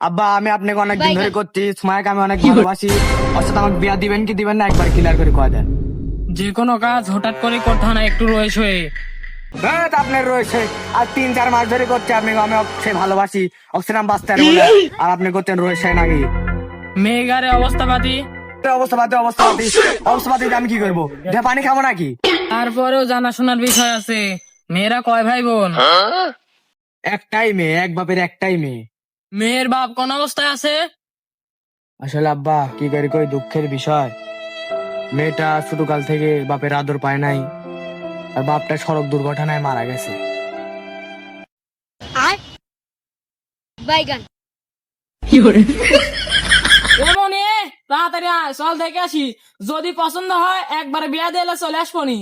আব্বা আমি আপনাকে অনেকদিন ধরে করছি, সময়কে আমি অনেক ভালোবাসি। ওর সাথে আমাকে বিয়া দিবেন কি দিবেন না একবার ক্লিয়ার করে কয়ে দেন। যে কোনো কাজ হঠাৎ করে করতে হয় না, একটু রয়েছে হয়ে। আপনার রয়েছে আর 3-4 মাস ধরে করছে, আপনি আমি সে ভালোবাসি ওকে নাম বাঁচতে পারবো না, আর আপনি করতেন রয়েছে নাকি মেয়েগারে অবস্থাপাতি। অবস্থাপাতি আমি কি করবো? দিয়ে পানি খাবো নাকি? তারপরেও জানাশোনার বিষয় আছে। মেয়েরা কয় ভাই বোন? একটাই মেয়ে, এক বাপের একটাই মেয়ে। মেয়ের বাপ কোন অবস্থায় আছে? আসলে আব্বা কি করি কই, দুঃখের বিষয় মেয়েটা ছোটকাল থেকে বাপের আদর পায় নাই, আর বাপটা সড়ক দুর্ঘটনায় মারা গেছে। এমন তাড়াতাড়ি আয়, চল দেখে আসি। যদি পছন্দ হয় একবার বিয়া দিলে চলে আসবো নি।